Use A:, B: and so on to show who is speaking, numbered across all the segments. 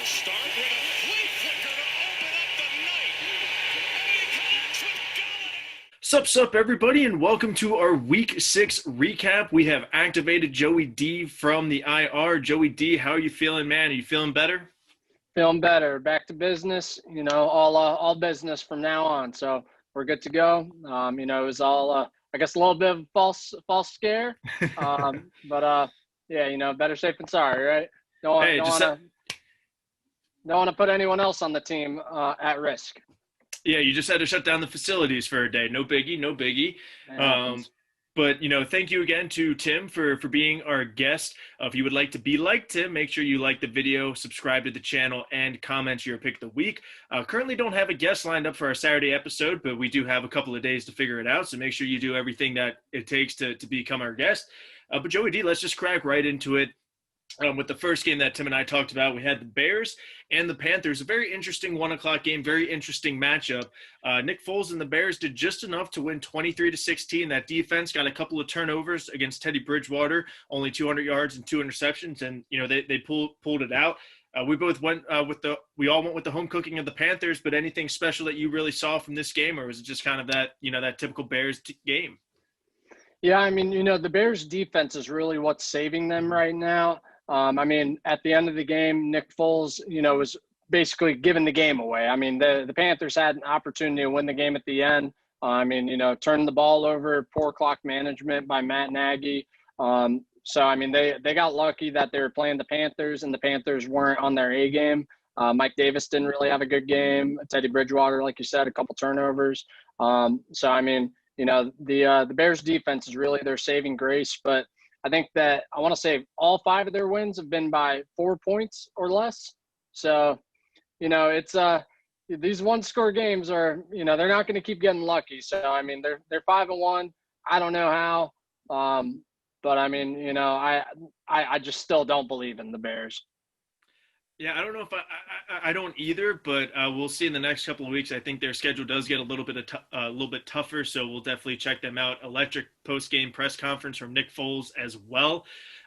A: start with a flea flicker to open up the night. And he connects with Galladay.
B: Sup, everybody, and welcome to our Week 6 recap. We have activated Joey D from the IR. Joey D, how are you feeling, man? Are you feeling better?
C: Feeling better. Back to business. All business from now on. So we're good to go. It was all I guess a little bit of a false scare. Better safe than sorry, right? Don't want to put anyone else on the team at risk.
B: Yeah, you just had to shut down the facilities for a day. No biggie. But, thank you again to Tim for being our guest. If you would like to be like Tim, make sure you like the video, subscribe to the channel, and comment your pick of the week. Currently don't have a guest lined up for our Saturday episode, but we do have a couple of days to figure it out. So make sure you do everything that it takes to become our guest. But Joey D, let's just crack right into it. With the first game that Tim and I talked about, we had the Bears and the Panthers, a very interesting 1 o'clock game, very interesting matchup. Nick Foles and the Bears did just enough to win 23-16. That defense got a couple of turnovers against Teddy Bridgewater, only 200 yards and 2 interceptions, and they pulled it out. We both went we all went with the home cooking of the Panthers. But anything special that you really saw from this game, or was it just kind of that that typical Bears game?
C: Yeah, the Bears defense is really what's saving them right now. At the end of the game, Nick Foles, was basically giving the game away. The Panthers had an opportunity to win the game at the end. Turning the ball over, poor clock management by Matt Nagy. They got lucky that they were playing the Panthers, and the Panthers weren't on their A game. Mike Davis didn't really have a good game. Teddy Bridgewater, like you said, a couple turnovers. The Bears defense is really their saving grace, but I think that I want to say all 5 of their wins have been by 4 points or less. So, it's these one-score games are, they're not going to keep getting lucky. So, they're 5-1. I don't know how, but I just still don't believe in the Bears.
B: Yeah, I don't know if I don't either, but we'll see in the next couple of weeks. I think their schedule does get a little bit tougher, so we'll definitely check them out. Electric post-game press conference from Nick Foles as well.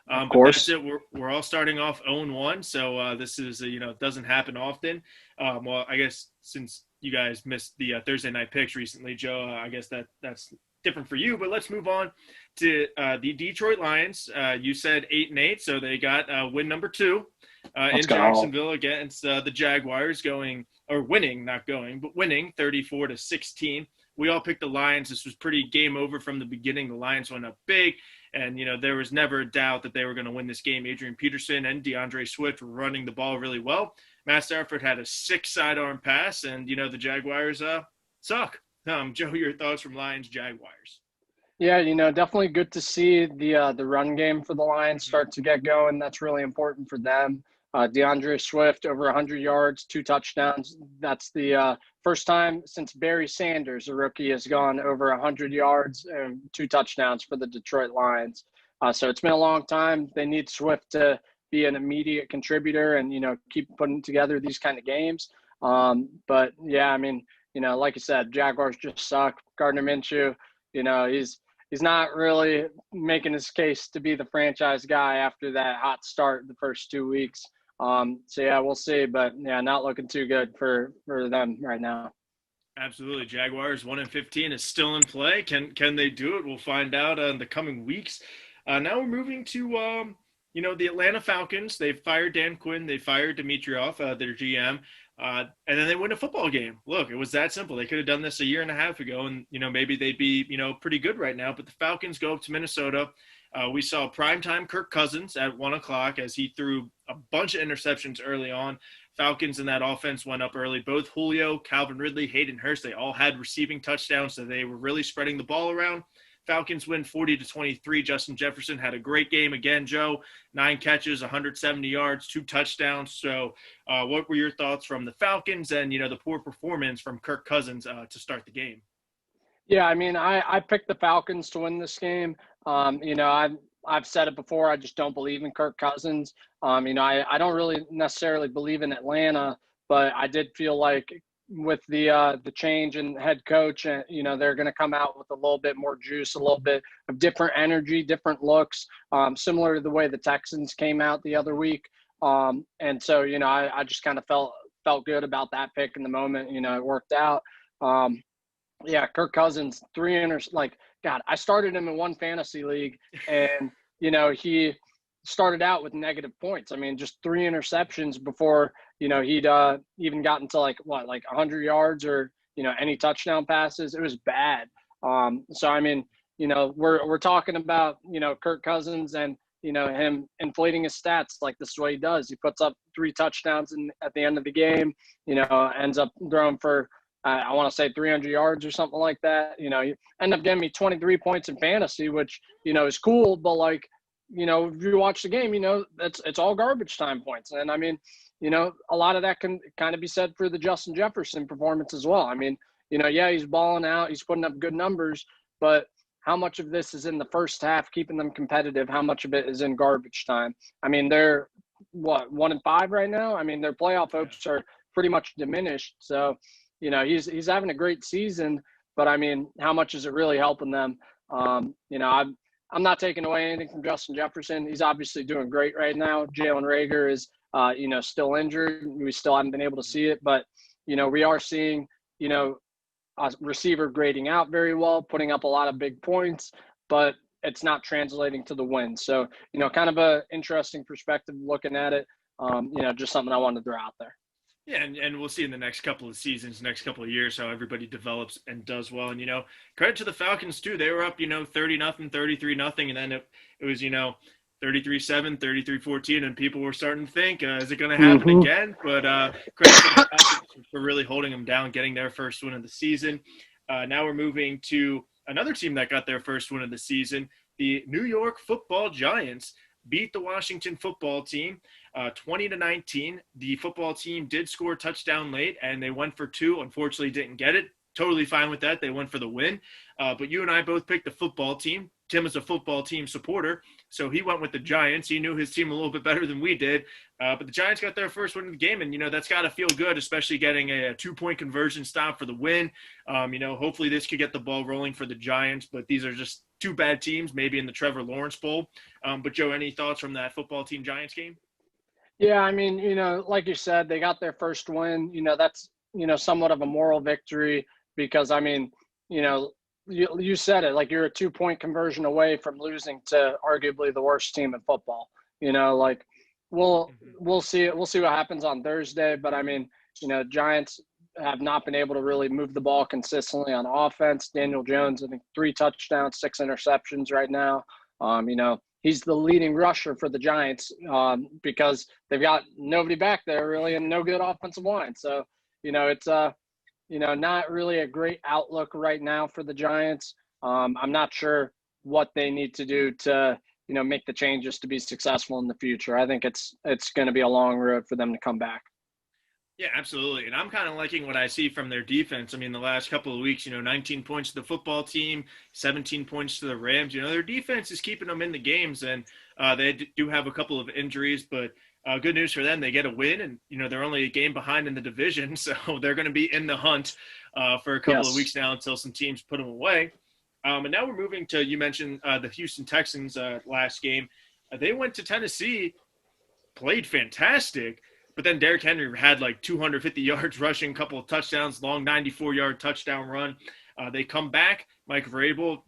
C: Of course.
B: But that's it. We're all starting off 0-1, so this is it doesn't happen often. Well, I guess since you guys missed the Thursday night picks recently, Joe, I guess that's different for you. But let's move on to the Detroit Lions. You said 8-8, so they got win number 2. In Jacksonville against the Jaguars, winning 34-16. We all picked the Lions. This was pretty game over from the beginning. The Lions went up big, and there was never a doubt that they were going to win this game. Adrian Peterson and DeAndre Swift were running the ball really well. Matt Stafford had a 6 sidearm pass, and the Jaguars suck. Joe, your thoughts from Lions Jaguars?
C: Yeah, definitely good to see the run game for the Lions start to get going. That's really important for them. DeAndre Swift, over 100 yards, 2 touchdowns. That's the first time since Barry Sanders, a rookie, has gone over 100 yards and 2 touchdowns for the Detroit Lions. So it's been a long time. They need Swift to be an immediate contributor and, keep putting together these kind of games. Like you said, Jaguars just suck. Gardner Minshew, he's not really making his case to be the franchise guy after that hot start the first 2 weeks. We'll see, but not looking too good for them right now.
B: Absolutely. Jaguars 1-15 is still in play. Can they do it? We'll find out in the coming weeks. Now we're moving to the Atlanta Falcons. They fired Dan Quinn. They fired Dimitroff, their GM. And then they win a football game. Look, it was that simple. They could have done this a year and a half ago, and maybe they'd be pretty good right now. But the Falcons go up to Minnesota. We saw primetime Kirk Cousins at 1 o'clock as he threw a bunch of interceptions early on. Falcons and that offense went up early. Both Julio, Calvin Ridley, Hayden Hurst, they all had receiving touchdowns, so they were really spreading the ball around. Falcons win 40-23. Justin Jefferson had a great game again, Joe. 9 catches, 170 yards, 2 touchdowns. So what were your thoughts from the Falcons and, the poor performance from Kirk Cousins to start the game?
C: Yeah, I picked the Falcons to win this game. I've said it before. I just don't believe in Kirk Cousins. I don't really necessarily believe in Atlanta, but I did feel like with the change in head coach, and they're going to come out with a little bit more juice, a little bit of different energy, different looks, similar to the way the Texans came out the other week. And so, I just kind of felt good about that pick in the moment. It worked out. Yeah, Kirk Cousins, God, I started him in one fantasy league, and, he started out with negative points. I mean, just 3 interceptions before, he'd even gotten to 100 yards or, any touchdown passes. It was bad. So, I mean, we're talking about, Kirk Cousins and, him inflating his stats. Like, this is what he does. He puts up 3 touchdowns at the end of the game, ends up throwing for, I want to say 300 yards or something like that. You end up getting me 23 points in fantasy, which, is cool. But if you watch the game, it's all garbage time points. And I mean, a lot of that can kind of be said for the Justin Jefferson performance as well. I mean, yeah, he's balling out, he's putting up good numbers, but how much of this is in the first half, keeping them competitive? How much of it is in garbage time? I mean, they're 1-5 right now. I mean, their playoff hopes are pretty much diminished. So, he's having a great season, but I mean, how much is it really helping them? I'm not taking away anything from Justin Jefferson. He's obviously doing great right now. Jalen Reagor is, still injured. We still haven't been able to see it, but, we are seeing, a receiver grading out very well, putting up a lot of big points, but it's not translating to the win. So, kind of a interesting perspective looking at it. Just something I wanted to throw out there.
B: Yeah, and we'll see in the next couple of seasons, next couple of years, how everybody develops and does well. And, credit to the Falcons, too. They were up, 30-0, 33-0, and then it was, 33-7, 33-14, and people were starting to think, is it going to happen again? But credit to the Falcons for really holding them down, getting their first win of the season. Now we're moving to another team that got their first win of the season. The New York Football Giants beat the Washington football team 20-19. The football team did score a touchdown late, and they went for 2. Unfortunately, didn't get it. Totally fine with that. They went for the win. But you and I both picked the football team. Tim is a football team supporter, so he went with the Giants. He knew his team a little bit better than we did. But the Giants got their first win in the game, and, that's got to feel good, especially getting a 2-point conversion stop for the win. Hopefully this could get the ball rolling for the Giants, but these are just 2 bad teams, maybe in the Trevor Lawrence Bowl. But, Joe, any thoughts from that football team Giants game?
C: Yeah, I mean, like you said, they got their first win. That's, somewhat of a moral victory because, I mean, you said it, like, you're a 2-point conversion away from losing to arguably the worst team in football. We'll see it. We'll see what happens on Thursday. But I mean, Giants have not been able to really move the ball consistently on offense. Daniel Jones, I think 3 touchdowns, 6 interceptions right now. He's the leading rusher for the Giants because they've got nobody back there really and no good offensive line. So, it's not really a great outlook right now for the Giants. I'm not sure what they need to do to, make the changes to be successful in the future. I think it's going to be a long road for them to come back.
B: Yeah, absolutely. And I'm kind of liking what I see from their defense. I mean, the last couple of weeks, 19 points to the football team, 17 points to the Rams. Their defense is keeping them in the games, and they do have a couple of injuries, but good news for them. They get a win, and, they're only a game behind in the division, so they're going to be in the hunt for a couple of weeks now until some teams put them away. And now we're moving to, you mentioned the Houston Texans last game. They went to Tennessee, played fantastic, but then Derrick Henry had like 250 yards rushing, a couple of touchdowns, long 94-yard touchdown run. They come back. Mike Vrabel,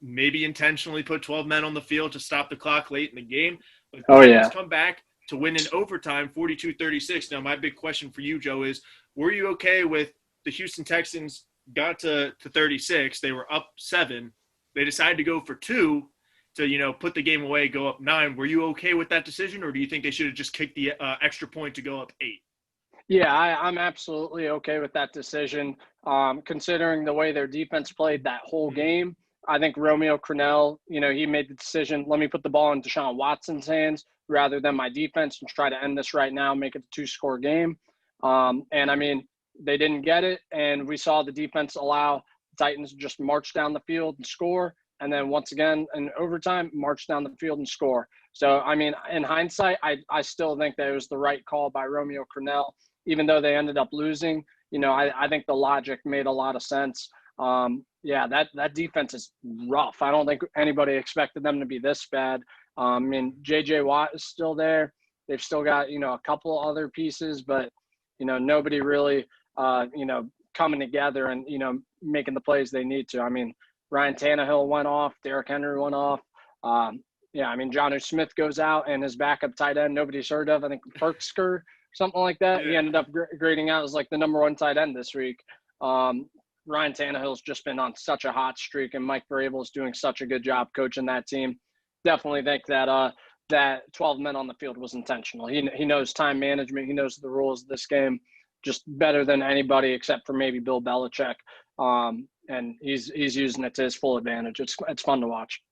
B: maybe intentionally put 12 men on the field to stop the clock late in the game. But come back to win in overtime, 42-36. Now, my big question for you, Joe, is were you okay with the Houston Texans got to 36? They were up 7. They decided to go for 2 to, put the game away, go up 9. Were you okay with that decision, or do you think they should have just kicked the extra point to go up 8?
C: Yeah, I'm absolutely okay with that decision. Considering the way their defense played that whole game, I think Romeo Crennel, he made the decision, let me put the ball in Deshaun Watson's hands rather than my defense and try to end this right now, make it a 2-score game. And, I mean, they didn't get it, and we saw the defense allow the Titans just march down the field and score. And then once again, in overtime, march down the field and score. So, I mean, in hindsight, I still think that it was the right call by Romeo Crennel, even though they ended up losing. I think the logic made a lot of sense. That defense is rough. I don't think anybody expected them to be this bad. I mean, J.J. Watt is still there. They've still got, a couple other pieces, but, nobody really, coming together and, making the plays they need to. I mean, Ryan Tannehill went off. Derrick Henry went off. Jonnu Smith goes out, and his backup tight end nobody's heard of, I think Perksker, something like that.
B: Yeah.
C: He ended up grading out as like the number 1 tight end this week. Ryan Tannehill's just been on such a hot streak, and Mike Vrabel's doing such a good job coaching that team. Definitely think that that 12 men on the field was intentional. He knows time management. He knows the rules of this game just better than anybody except for maybe Bill Belichick. And he's using it to his full advantage. It's fun to watch.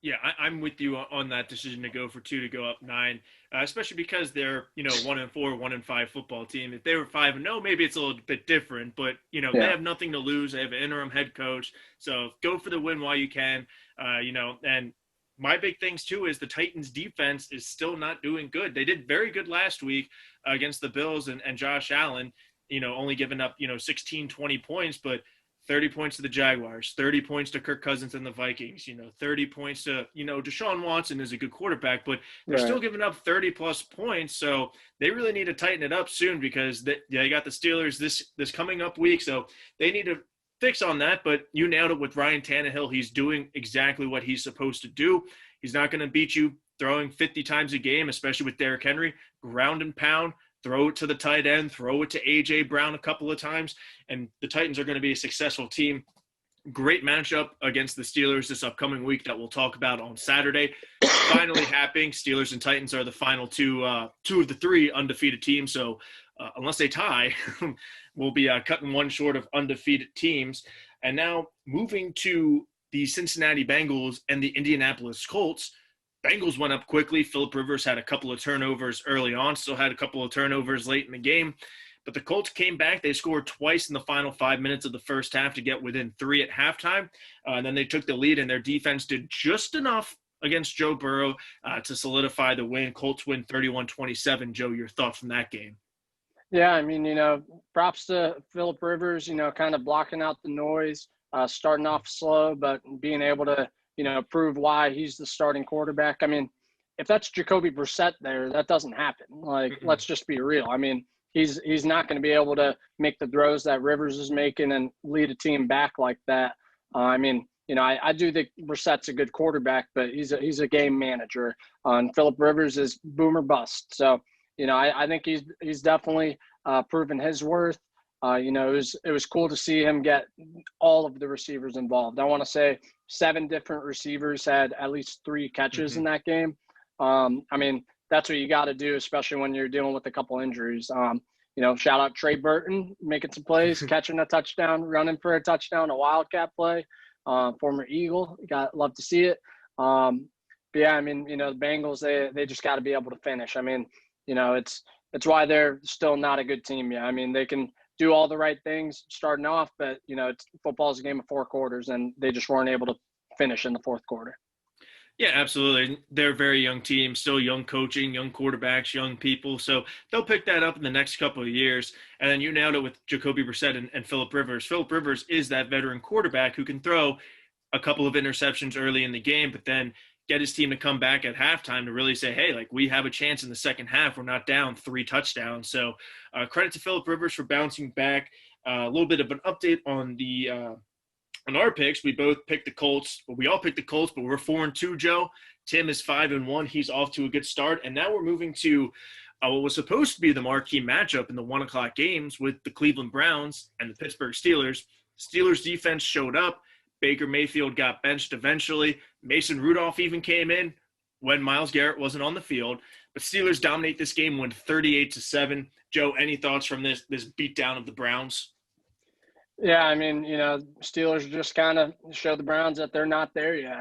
B: Yeah, I'm with you on that decision to go for 2 to go up 9, especially because they're 1-4, 1-5 football team. If they were 5-0, maybe it's a little bit different. But they have nothing to lose. They have an interim head coach, so go for the win while you can. And my big things too is the Titans defense is still not doing good. They did very good last week against the Bills and Josh Allen. Only giving up 16, 20 points, but 30 points to the Jaguars, 30 points to Kirk Cousins and the Vikings, 30 points to, Deshaun Watson is a good quarterback, but they're still giving up 30-plus points. So they really need to tighten it up soon because they got the Steelers this coming up week. So they need to fix on that. But you nailed it with Ryan Tannehill. He's doing exactly what he's supposed to do. He's not going to beat you throwing 50 times a game, especially with Derrick Henry. Ground and pound. Throw it to the tight end, throw it to A.J. Brown a couple of times, and the Titans are going to be a successful team. Great matchup against the Steelers this upcoming week that we'll talk about on Saturday. Finally happening. Steelers and Titans are the final two of the 3 undefeated teams, so unless they tie, we'll be cutting one short of undefeated teams. And now moving to the Cincinnati Bengals and the Indianapolis Colts. Bengals went up quickly. Phillip Rivers had a couple of turnovers early on, still had a couple of turnovers late in the game. But the Colts came back. They scored twice in the final 5 minutes of the first half to get within 3 at halftime. And then they took the lead, and their defense did just enough against Joe Burrow to solidify the win. Colts win 31-27. Joe, your thoughts from that game?
C: Yeah, props to Phillip Rivers, kind of blocking out the noise, starting off slow, but being able to prove why he's the starting quarterback. If that's Jacoby Brissett there, that doesn't happen. Let's just be real. He's not going to be able to make the throws that Rivers is making and lead a team back like that. I do think Brissett's a good quarterback, but he's a game manager. And Phillip Rivers is boom or bust. So, I think he's definitely proven his worth. It was cool to see him get all of the receivers involved. I want to say 7 different receivers had at least 3 catches in that game. That's what you got to do, especially when you're dealing with a couple injuries. Shout out Trey Burton, making some plays, catching a touchdown, running for a touchdown, a wildcat play, former Eagle. Love to see it. The Bengals, they just got to be able to finish. It's why they're still not a good team yet. They can do all the right things starting off, but football is a game of 4 quarters, and they just weren't able to finish in the 4th quarter.
B: Yeah, absolutely. They're a very young team, still young coaching, young quarterbacks, young people. So they'll pick that up in the next couple of years. And then you nailed it with Jacoby Brissett and Phillip Rivers. Phillip Rivers is that veteran quarterback who can throw a couple of interceptions early in the game, but then get his team to come back at halftime to really say, hey, we have a chance in the second half. We're not down 3 touchdowns. So credit to Phillip Rivers for bouncing back. A little bit of an update on on our picks. We both picked the Colts. Well, we all picked the Colts, but we're 4-2, Joe. Tim is 5-1. He's off to a good start. And now we're moving to what was supposed to be the marquee matchup in the 1 o'clock games with the Cleveland Browns and the Pittsburgh Steelers. Steelers defense showed up. Baker Mayfield got benched eventually. Mason Rudolph even came in when Myles Garrett wasn't on the field. But Steelers dominate this game, win 38-7. Joe, any thoughts from this beatdown of the Browns?
C: Yeah, Steelers just kind of show the Browns that they're not there yet.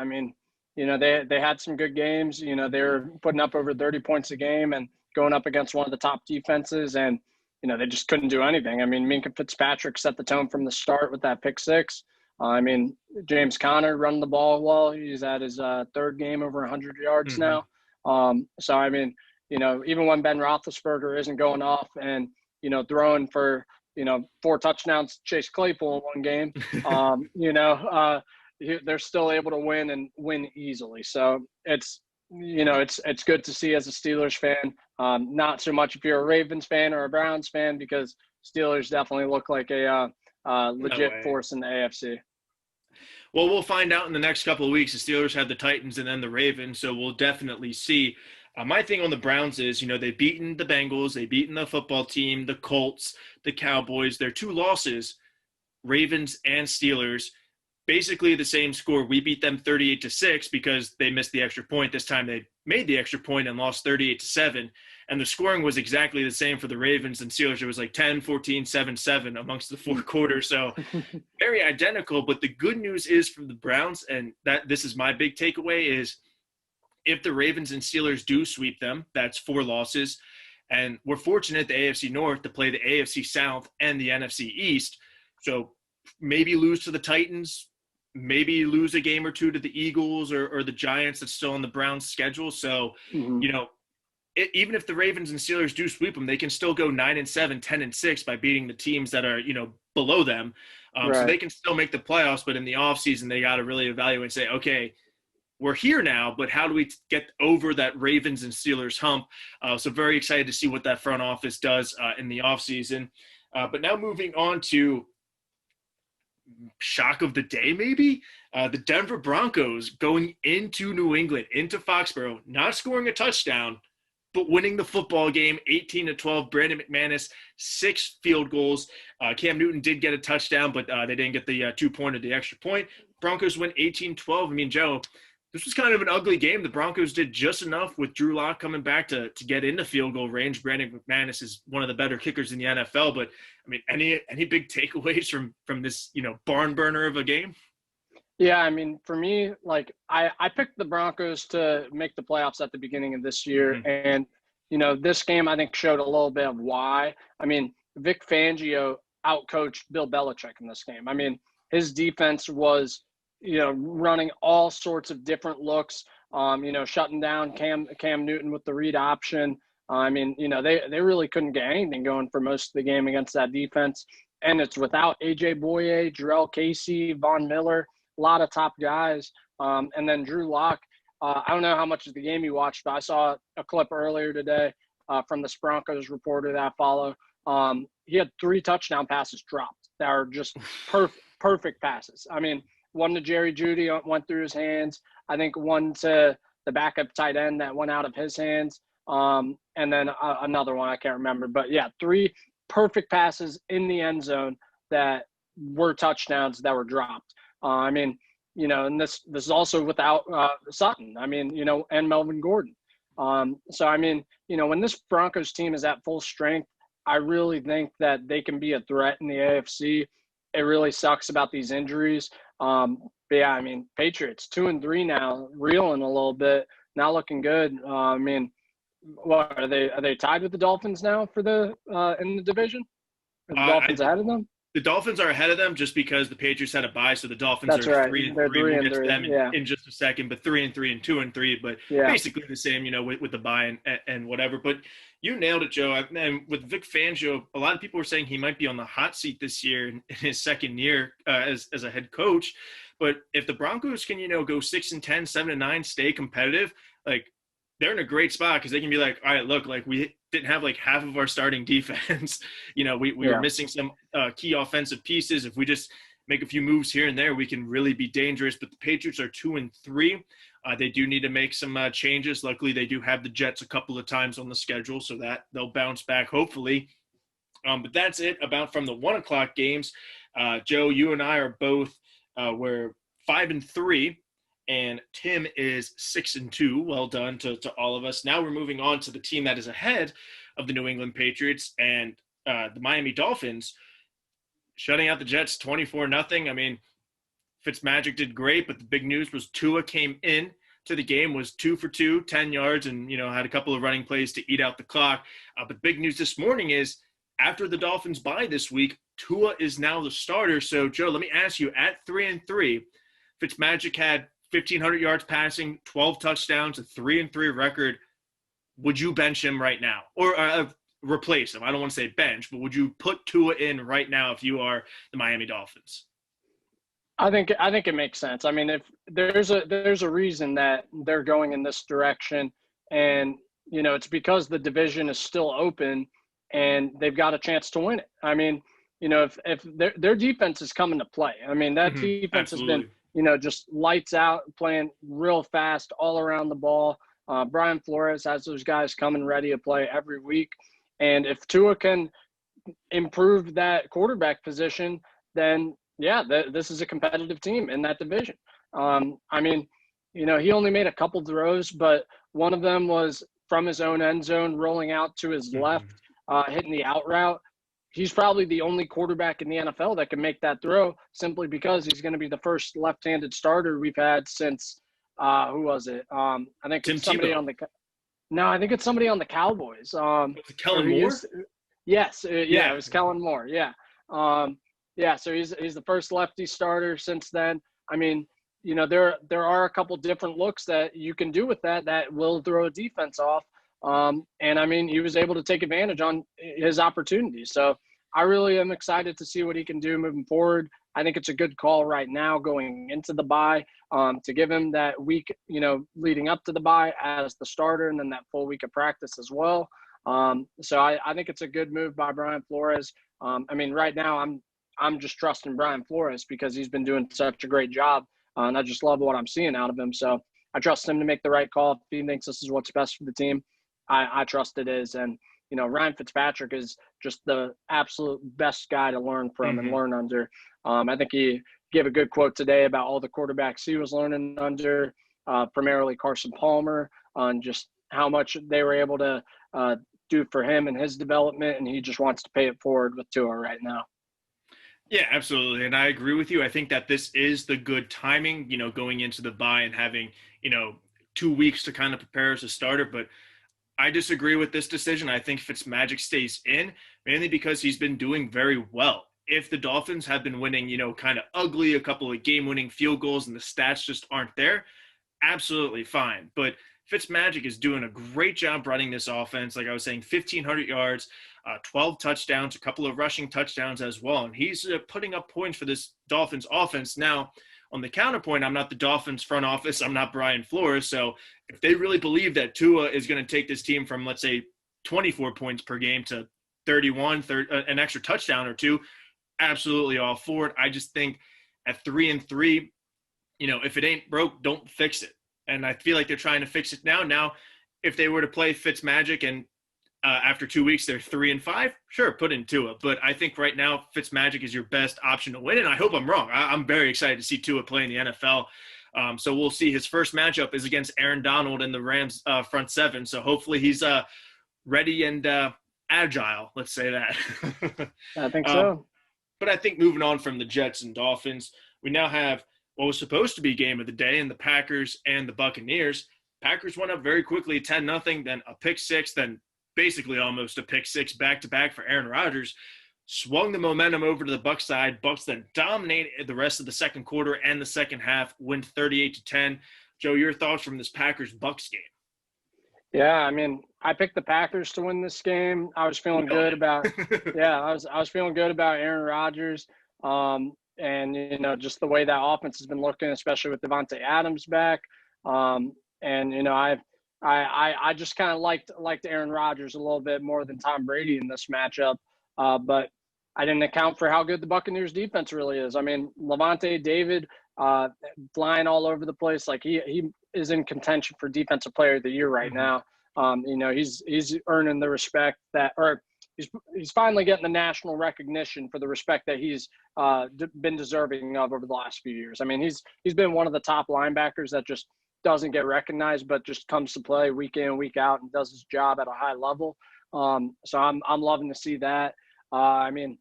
C: They had some good games. They were putting up over 30 points a game and going up against one of the top defenses, and they just couldn't do anything. Minkah Fitzpatrick set the tone from the start with that pick 6. James Conner running the ball well. He's at his 3rd game over 100 yards now. Even when Ben Roethlisberger isn't going off and throwing for 4 touchdowns, Chase Claypool in one game, they're still able to win and win easily. So it's it's good to see as a Steelers fan. Not so much if you're a Ravens fan or a Browns fan, because Steelers definitely look like a legit force in the AFC.
B: Well, we'll find out in the next couple of weeks. The Steelers have the Titans and then the Ravens, so we'll definitely see. My thing on the Browns is, they've beaten the Bengals, they've beaten the football team, the Colts, the Cowboys. Their 2 losses, Ravens and Steelers, basically the same score. We beat them 38-6 because they missed the extra point. This time they made the extra point and lost 38-7. And the scoring was exactly the same for the Ravens and Steelers. It was like 10, 14, 7, 7 amongst the 4 quarters. So very identical. But the good news is for the Browns, and that this is my big takeaway, is if the Ravens and Steelers do sweep them, that's 4 losses. And we're fortunate, the AFC North, to play the AFC South and the NFC East. So maybe lose to the Titans, maybe lose a game or 2 to the Eagles or the Giants that's still on the Browns schedule. So, even if the Ravens and Steelers do sweep them, they can still go 9-7, 10-6 by beating the teams that are, below them.
C: Right.
B: So they can still make the playoffs, but in the offseason, they got to really evaluate and say, okay, we're here now, but how do we get over that Ravens and Steelers hump? So very excited to see what that front office does in the offseason. But now moving on to shock of the day, maybe the Denver Broncos going into New England, into Foxborough, not scoring a touchdown, but winning the football game 18-12. Brandon McManus, 6 field goals. Cam Newton did get a touchdown, but they didn't get the 2-pointer, the extra point. Broncos win 18-12. I mean, Joe, this was kind of an ugly game. The Broncos did just enough with Drew Lock coming back to get into field goal range. Brandon McManus is one of the better kickers in the NFL. But, I mean, any big takeaways from this, barn burner of a game?
C: Yeah, I mean, for me, like I picked the Broncos to make the playoffs at the beginning of this year. And, this game I think showed a little bit of why. I mean, Vic Fangio outcoached Bill Belichick in this game. I mean, his defense was, running all sorts of different looks, shutting down Cam Newton with the read option. I mean, they really couldn't get anything going for most of the game against that defense. And it's without A.J. Boye, Jarrell Casey, Von Miller, a lot of top guys. And then Drew Lock, I don't know how much of the game you watched, but I saw a clip earlier today from the Broncos reporter that I follow. He had 3 touchdown passes dropped that are just perfect passes. I mean, one to Jerry Jeudy went through his hands. I think one to the backup tight end that went out of his hands. And then another one, I can't remember. But, yeah, 3 perfect passes in the end zone that were touchdowns that were dropped. I mean, and this is also without Sutton, I mean, and Melvin Gordon. So, I mean, when this Broncos team is at full strength, I really think that they can be a threat in the AFC. It really sucks about these injuries. But yeah, I mean, Patriots 2-3 now, reeling a little bit, not looking good. I mean, what are they tied with the Dolphins now for the in the division? Are the Dolphins ahead of them?
B: The Dolphins are ahead of them just because the Patriots had a bye, so the Dolphins are 3-3. We'll get to them in just a second, but 3-3 and 2-3, but basically the same, with the bye and whatever. But you nailed it, Joe. And with Vic Fangio, a lot of people were saying he might be on the hot seat this year in his second year as a head coach. But if the Broncos can, go 6-10, 7-9, stay competitive, like they're in a great spot because they can be like, all right, look, like we didn't have like half of our starting defense. We were missing some key offensive pieces. If we just make a few moves here and there, we can really be dangerous. But the Patriots are 2-3. They do need to make some changes. Luckily, they do have the Jets a couple of times on the schedule, so that they'll bounce back, hopefully. But that's it about from the 1 o'clock games. Joe, you and I are both we're 5-3. And Tim is 6-2. Well done to all of us. Now we're moving on to the team that is ahead of the New England Patriots and the Miami Dolphins, shutting out the Jets 24-0. I mean, Fitzmagic did great, but the big news was Tua came in to the game, was 2 for 2, 10 yards, and had a couple of running plays to eat out the clock. But big news this morning is after the Dolphins bye this week, Tua is now the starter. So Joe, let me ask you: at 3-3, Fitzmagic had 1,500 yards passing, 12 touchdowns, a 3-3 record. Would you bench him right now or replace him? I don't want to say bench, but would you put Tua in right now if you are the Miami Dolphins?
C: I think it makes sense. I mean, if there's a reason that they're going in this direction, and it's because the division is still open, and they've got a chance to win it. I mean, if their defense is coming to play. I mean, that defense has been
B: Absolutely.
C: just lights out, playing real fast all around the ball. Brian Flores has those guys coming ready to play every week, and if Tua can improve that quarterback position, then yeah, this is a competitive team in that division. I mean, he only made a couple throws, but one of them was from his own end zone, rolling out to his left, hitting the out route. He's probably the only quarterback in the NFL that can make that throw, simply because he's going to be the first left-handed starter we've had since who was it? I think it's somebody
B: Tebow.
C: on the no, I think it's somebody on the Cowboys.
B: Kellen Moore?
C: Yes,
B: Yeah.
C: it was Kellen Moore. Yeah, yeah. So he's the first lefty starter since then. I mean, there are a couple different looks that you can do with that will throw a defense off. And I mean, he was able to take advantage on his opportunities. So I really am excited to see what he can do moving forward. I think it's a good call right now going into the bye, to give him that week, leading up to the bye as the starter, and then that full week of practice as well. So I think it's a good move by Brian Flores. I mean, right now I'm just trusting Brian Flores because he's been doing such a great job, and I just love what I'm seeing out of him. So I trust him to make the right call. If he thinks this is what's best for the team, I trust it is. And Ryan Fitzpatrick is just the absolute best guy to learn from and learn under. I think he gave a good quote today about all the quarterbacks he was learning under, primarily Carson Palmer, on just how much they were able to do for him and his development, and he just wants to pay it forward with Tua right now.
B: Yeah, absolutely. And I agree with you. I think that this is the good timing, going into the bye and having, 2 weeks to kind of prepare as a starter. But I disagree with this decision. I think Fitzmagic stays in, mainly because he's been doing very well. If the Dolphins have been winning, kind of ugly, a couple of game-winning field goals and the stats just aren't there, absolutely fine. But Fitzmagic is doing a great job running this offense. Like I was saying, 1,500 yards, 12 touchdowns, a couple of rushing touchdowns as well. And he's putting up points for this Dolphins offense. Now, on the counterpoint, I'm not the Dolphins front office. I'm not Brian Flores. So if they really believe that Tua is going to take this team from, let's say, 24 points per game to 31, an extra touchdown or two, absolutely all for it. I just think at 3-3, if it ain't broke, don't fix it. And I feel like they're trying to fix it now. Now, if they were to play Fitzmagic and after 2 weeks they're 3-5, sure, put in Tua. But I think right now Fitzmagic is your best option to win, and I hope I'm wrong. I'm very excited to see Tua play in the NFL. So we'll see. His first matchup is against Aaron Donald and the Rams front seven. So hopefully he's ready and agile. Let's say that.
C: I think so.
B: But I think moving on from the Jets and Dolphins, we now have what was supposed to be game of the day in the Packers and the Buccaneers. Packers went up very quickly, 10-0, then a pick six, then basically almost a pick six back-to-back for Aaron Rodgers. Swung the momentum over to the Bucs side. Bucs then dominated the rest of the second quarter and the second half, win 38-10. Joe, your thoughts from this Packers-Bucs game?
C: Yeah, I mean, I picked the Packers to win this game. I was feeling good about I was feeling good about Aaron Rodgers. And just the way that offense has been looking, especially with Devontae Adams back. And I just kind of liked Aaron Rodgers a little bit more than Tom Brady in this matchup. But I didn't account for how good the Buccaneers defense really is. I mean, Levante David flying all over the place. Like he is in contention for Defensive Player of the Year right now. He's earning the respect he's finally getting the national recognition for the respect that he's been deserving of over the last few years. I mean, he's been one of the top linebackers that just doesn't get recognized, but just comes to play week in, week out, and does his job at a high level. So I'm loving to see that. I mean,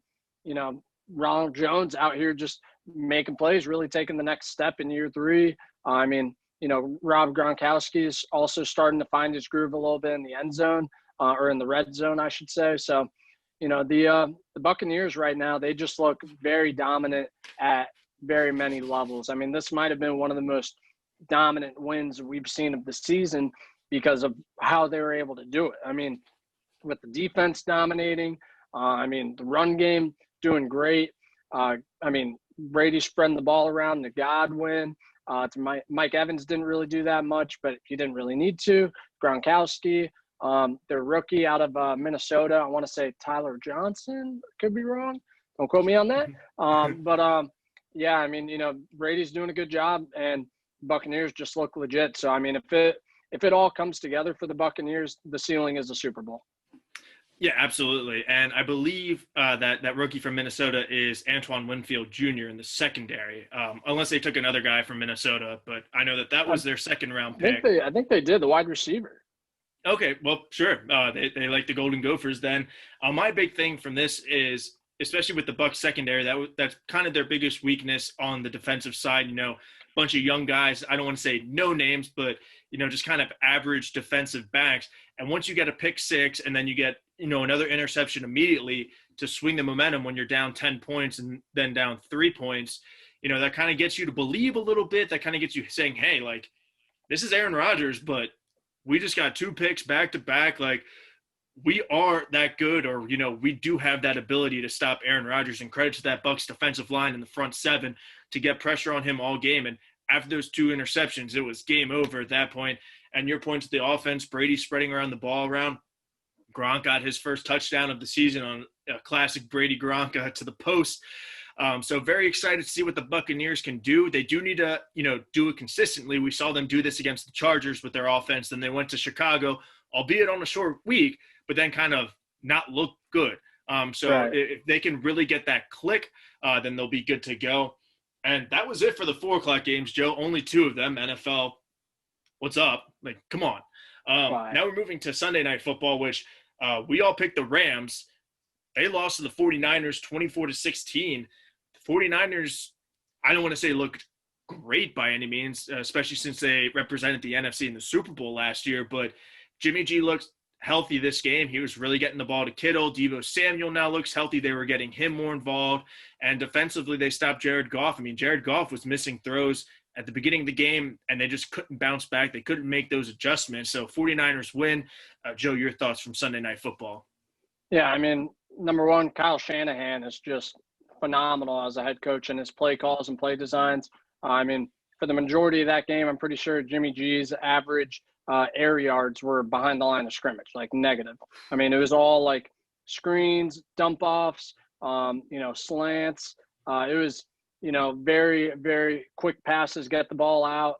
C: Ronald Jones out here just making plays, really taking the next step in year three. I mean, Rob Gronkowski is also starting to find his groove a little bit in the end zone, or in the red zone, I should say. So, the Buccaneers right now, they just look very dominant at very many levels. I mean, this might have been one of the most dominant wins we've seen of the season because of how they were able to do it. I mean, with the defense dominating, the run game doing great. Brady spreading the ball around to Godwin. Mike Evans didn't really do that much, but he didn't really need to. Gronkowski, their rookie out of Minnesota, I want to say Tyler Johnson, could be wrong. Don't quote me on that. Yeah, I mean, Brady's doing a good job, and Buccaneers just look legit. So, I mean, if it all comes together for the Buccaneers, the ceiling is the Super Bowl.
B: Yeah, absolutely. And I believe that rookie from Minnesota is Antoine Winfield Jr. in the secondary, unless they took another guy from Minnesota. But I know that was their second-round pick.
C: I think they did, the wide receiver.
B: Okay, well, sure. They like the Golden Gophers then. My big thing from this is, especially with the Bucs secondary, that's kind of their biggest weakness on the defensive side. Bunch of young guys. I don't want to say no names, but just kind of average defensive backs. And once you get a pick six, and then you get another interception immediately to swing the momentum when you're down 10 points and then down 3 points, that kind of gets you to believe a little bit. That kind of gets you saying, hey, like, this is Aaron Rodgers, but we just got 2 picks back to back. Like, we are that good, or, we do have that ability to stop Aaron Rodgers, and credit to that Bucs defensive line in the front 7 to get pressure on him all game. And after those 2 interceptions, it was game over at that point. And your point to the offense, Brady spreading around the ball around. Gronk got his first touchdown of the season on a classic Brady Gronk to the post. So very excited to see what the Buccaneers can do. They do need to, do it consistently. We saw them do this against the Chargers with their offense. Then they went to Chicago, albeit on a short week, but then kind of not look good. So if they can really get that click, then they'll be good to go. And that was it for the 4 o'clock games, Joe. Only 2 of them. NFL, what's up? Like, come on. Now we're moving to Sunday Night Football, which we all picked the Rams. They lost to the 49ers 24-16. The 49ers, I don't want to say looked great by any means, especially since they represented the NFC in the Super Bowl last year. But Jimmy G looked healthy this game. He was really getting the ball to Kittle. Deebo Samuel now looks healthy. They were getting him more involved. And defensively, they stopped Jared Goff. I mean, Jared Goff was missing throws at the beginning of the game, and they just couldn't bounce back. They couldn't make those adjustments. So 49ers win. Joe, your thoughts from Sunday Night Football?
C: Yeah, I mean, number one, Kyle Shanahan is just phenomenal as a head coach in his play calls and play designs. I mean, for the majority of that game, I'm pretty sure Jimmy G's average air yards were behind the line of scrimmage, like negative. I mean, it was all like screens, dump offs, slants. It was, very, very quick passes, get the ball out,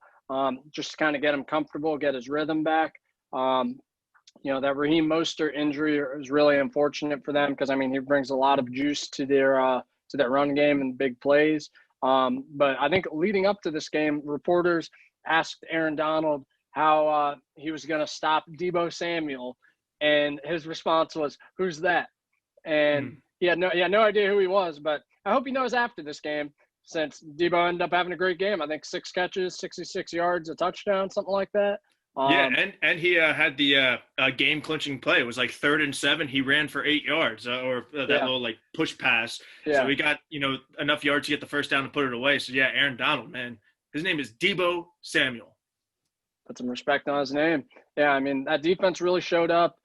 C: just kind of get him comfortable, get his rhythm back. That Raheem Mostert injury is really unfortunate for them because, I mean, he brings a lot of juice to their run game and big plays. But I think leading up to this game, reporters asked Aaron Donald how he was going to stop Deebo Samuel, and his response was, "Who's that?" And he had no idea who he was. But I hope he knows after this game, since Deebo ended up having a great game. I think 6 catches, 66 yards, a touchdown, something like that.
B: And he had the game-clinching play. It was like 3rd and 7. He ran for 8 yards, little like push pass.
C: Yeah.
B: So he got enough yards to get the first down and put it away. So yeah, Aaron Donald, man, his name is Deebo Samuel.
C: Put some respect on his name. Yeah, I mean, that defense really showed up.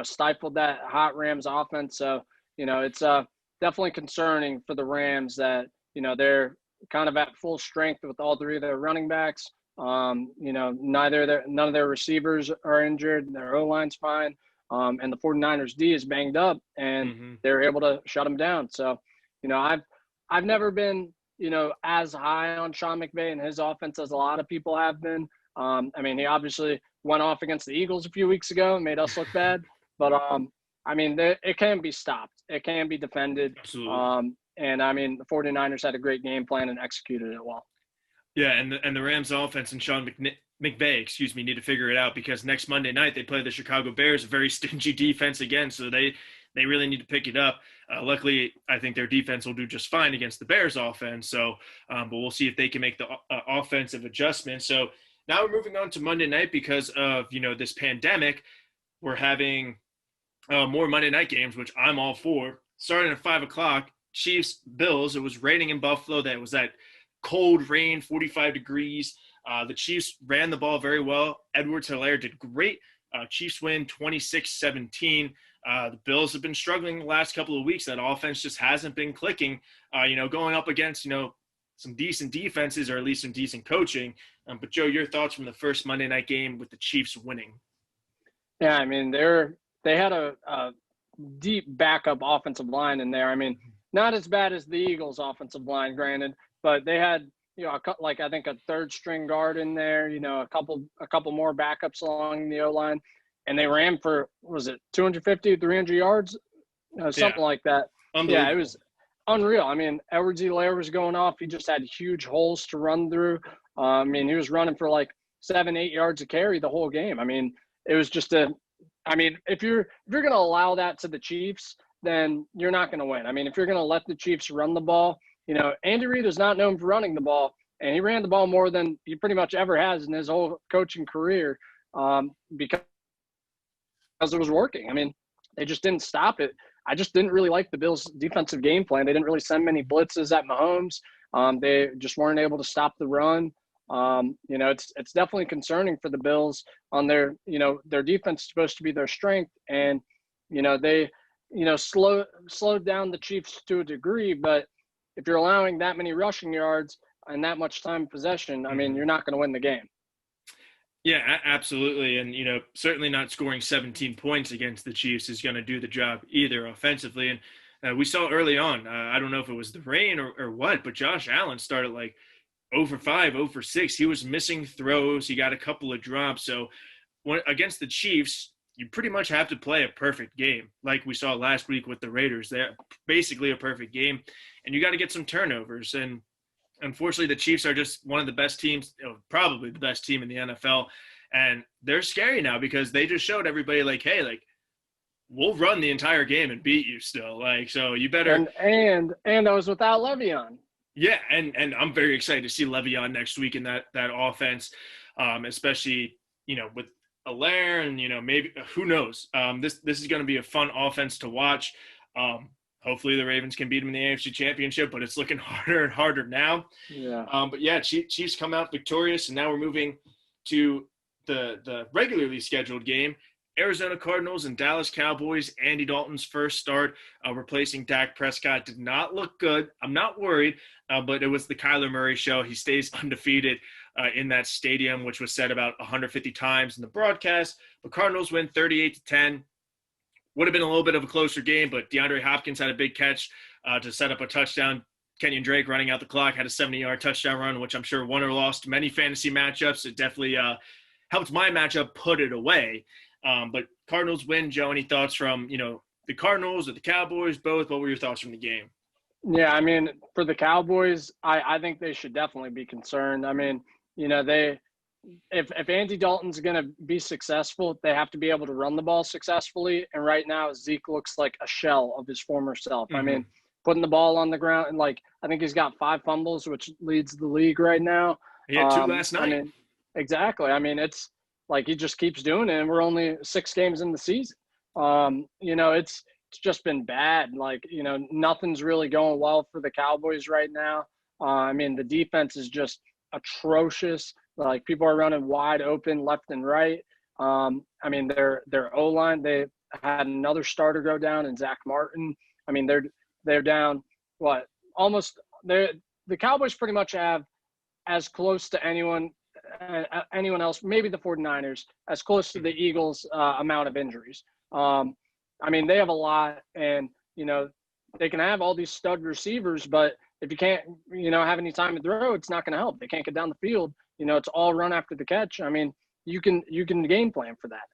C: Stifled that hot Rams offense. So it's definitely concerning for the Rams that they're kind of at full strength with all 3 of their running backs. None of their receivers are injured. Their O-line's fine. And the 49ers D is banged up, and they're able to shut them down. So, I've never been, as high on Sean McVay and his offense as a lot of people have been. I mean, he obviously went off against the Eagles a few weeks ago and made us look bad. But, I mean, it can be stopped. It can be defended.
B: Absolutely.
C: And, I mean, the 49ers had a great game plan and executed it well.
B: Yeah, and the Rams offense and Sean McVay, need to figure it out, because next Monday night they play the Chicago Bears, a very stingy defense again, so they really need to pick it up. Luckily, I think their defense will do just fine against the Bears offense, so but we'll see if they can make the offensive adjustments. So now we're moving on to Monday night because of, this pandemic. We're having more Monday night games, which I'm all for. Starting at 5 o'clock, Chiefs, Bills. It was raining in Buffalo. That was that cold rain, 45 degrees. The Chiefs ran the ball very well. Edwards-Helaire did great. Chiefs win 26-17. The Bills have been struggling the last couple of weeks. That offense just hasn't been clicking, going up against, some decent defenses or at least some decent coaching. But Joe, your thoughts from the first Monday night game with the Chiefs winning?
C: Yeah, I mean, they had a deep backup offensive line in there. I mean, not as bad as the Eagles' offensive line, granted, but they had, I think a third string guard in there, a couple more backups along the O-line, and they ran for, was it 250, 300 yards, something like that. Yeah, it was unreal. I mean, Edwards-Helaire was going off. He just had huge holes to run through. I mean, he was running for like 7-8 yards a carry the whole game. I mean, it was just if you're going to allow that to the Chiefs, then you're not going to win. I mean, if you're going to let the Chiefs run the ball, Andy Reid is not known for running the ball, and he ran the ball more than he pretty much ever has in his whole coaching career, because it was working. I mean, they just didn't stop it. I just didn't really like the Bills' defensive game plan. They didn't really send many blitzes at Mahomes. They just weren't able to stop the run. It's definitely concerning for the Bills on their defense is supposed to be their strength. And, they, slowed down the Chiefs to a degree, but if you're allowing that many rushing yards and that much time possession, I mean, you're not going to win the game.
B: Yeah, absolutely. And, certainly not scoring 17 points against the Chiefs is going to do the job either offensively. And we saw early on, I don't know if it was the rain or what, but Josh Allen started like 0 for 5, 0 for 6. He was missing throws. He got a couple of drops. So against the Chiefs, you pretty much have to play a perfect game, like we saw last week with the Raiders. They're basically a perfect game, and you got to get some turnovers. And unfortunately, the Chiefs are just one of the best teams, probably the best team in the NFL, and they're scary now because they just showed everybody, like, hey, like, we'll run the entire game and beat you still. Like, so you better.
C: And I was without Le'Veon. Yeah,
B: and I'm very excited to see Le'Veon next week in that offense, especially with Allaire and maybe who knows. This is going to be a fun offense to watch. Hopefully the Ravens can beat them in the AFC Championship, but it's looking harder and harder now.
C: Yeah.
B: But yeah, Chiefs come out victorious, and now we're moving to the regularly scheduled game. Arizona Cardinals and Dallas Cowboys. Andy Dalton's first start, replacing Dak Prescott, did not look good. I'm not worried, but it was the Kyler Murray show. He stays undefeated in that stadium, which was said about 150 times in the broadcast. The Cardinals win 38-10. Would have been a little bit of a closer game, but DeAndre Hopkins had a big catch to set up a touchdown. Kenyon Drake running out the clock had a 70-yard touchdown run, which I'm sure won or lost many fantasy matchups. It definitely helped my matchup put it away. But Cardinals win. Joe, any thoughts from, the Cardinals or the Cowboys, both? What were your thoughts from the game?
C: Yeah, I mean, for the Cowboys, I think they should definitely be concerned. I mean, if Andy Dalton's going to be successful, they have to be able to run the ball successfully. And right now, Zeke looks like a shell of his former self. Mm-hmm. I mean, putting the ball on the ground, and I think he's got 5 fumbles, which leads the league right now.
B: He had 2 last night.
C: I mean, exactly. I mean, it's like he just keeps doing it, and we're only 6 games in the season. It's just been bad. Nothing's really going well for the Cowboys right now. I mean, the defense is just atrocious. Like, people are running wide open left and right. I mean, their O-line, they had another starter go down, and Zach Martin. I mean, they're down almost. The Cowboys pretty much have as close to anyone else, maybe the 49ers, as close to the Eagles' amount of injuries. I mean, they have a lot, and they can have all these stud receivers, but if you can't have any time to throw, it's not going to help. They can't get down the field. It's all run after the catch. I mean, you can game plan for that.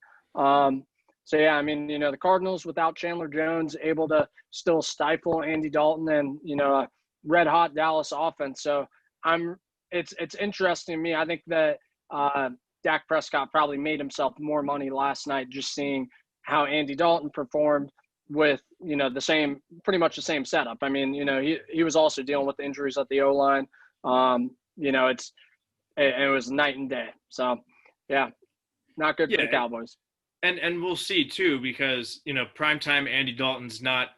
C: So yeah, I mean, the Cardinals without Chandler Jones able to still stifle Andy Dalton and a red hot Dallas offense. So it's interesting to me. I think that Dak Prescott probably made himself more money last night just seeing how Andy Dalton performed with pretty much the same setup. I mean, he was also dealing with the injuries at the O-line. It was night and day. So yeah, not good for the Cowboys.
B: And we'll see too, because primetime Andy Dalton's not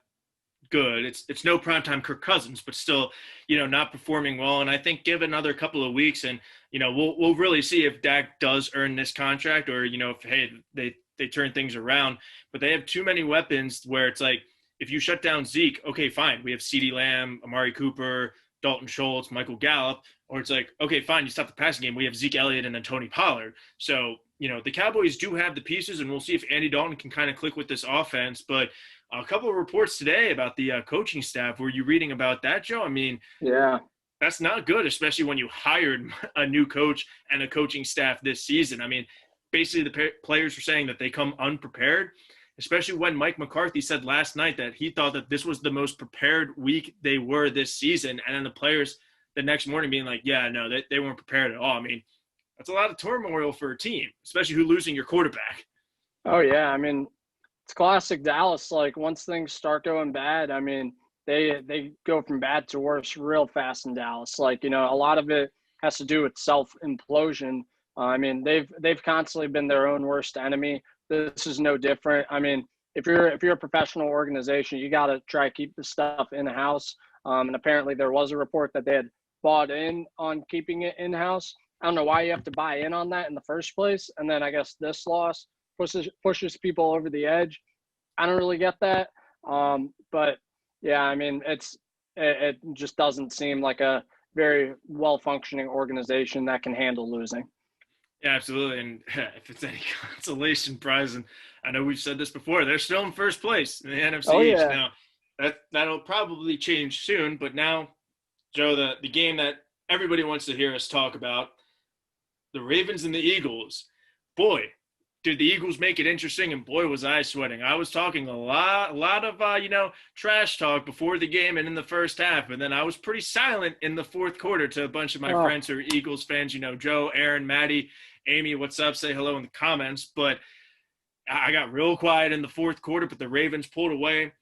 B: good. It's no primetime Kirk Cousins, but still not performing well. And I think give another couple of weeks, and we'll really see if Dak does earn this contract, or if they they turn things around. But they have too many weapons where it's like, if you shut down Zeke, okay, fine. We have CeeDee Lamb, Amari Cooper, Dalton Schultz, Michael Gallup. Or it's like, okay, fine, you stop the passing game. We have Zeke Elliott and then Tony Pollard. So, the Cowboys do have the pieces, and we'll see if Andy Dalton can kind of click with this offense. But a couple of reports today about the coaching staff. Were you reading about that, Joe? I mean,
C: yeah,
B: that's not good, especially when you hired a new coach and a coaching staff this season. I mean, basically the players were saying that they come unprepared, especially when Mike McCarthy said last night that he thought that this was the most prepared week they were this season. And then the players the next morning being like, yeah, no, they weren't prepared at all. I mean, that's a lot of turmoil for a team, especially who losing your quarterback.
C: Oh, yeah. I mean, it's classic Dallas. Like, once things start going bad, I mean, they go from bad to worse real fast in Dallas. Like, a lot of it has to do with self-implosion. I mean, they've constantly been their own worst enemy. This is no different. I mean, if you're a professional organization, you got to try to keep the stuff in-house. And apparently there was a report that they had bought in on keeping it in-house. I don't know why you have to buy in on that in the first place. And then I guess this loss pushes people over the edge. I don't really get that. But yeah, I mean, it just doesn't seem like a very well-functioning organization that can handle losing.
B: Yeah, absolutely. And if it's any consolation prize, and I know we've said this before, they're still in first place in the NFC East. Now, that'll probably change soon. But now, Joe, the game that everybody wants to hear us talk about, the Ravens and the Eagles. Boy, did the Eagles make it interesting, and boy, was I sweating. I was talking a lot of trash talk before the game and in the first half, and then I was pretty silent in the fourth quarter to a bunch of my friends who are Eagles fans. Joe, Aaron, Maddie, Amy, what's up? Say hello in the comments. But I got real quiet in the fourth quarter, but the Ravens pulled away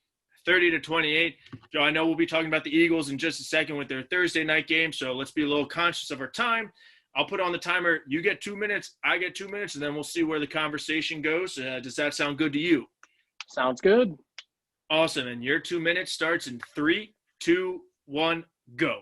B: 30-28. Joe, I know we'll be talking about the Eagles in just a second with their Thursday night game, so let's be a little conscious of our time. I'll put on the timer. You get 2 minutes, I get 2 minutes, and then we'll see where the conversation goes. Does that sound good to you?
C: Sounds good.
B: Awesome. And your 2 minutes starts in 3, 2, 1, go.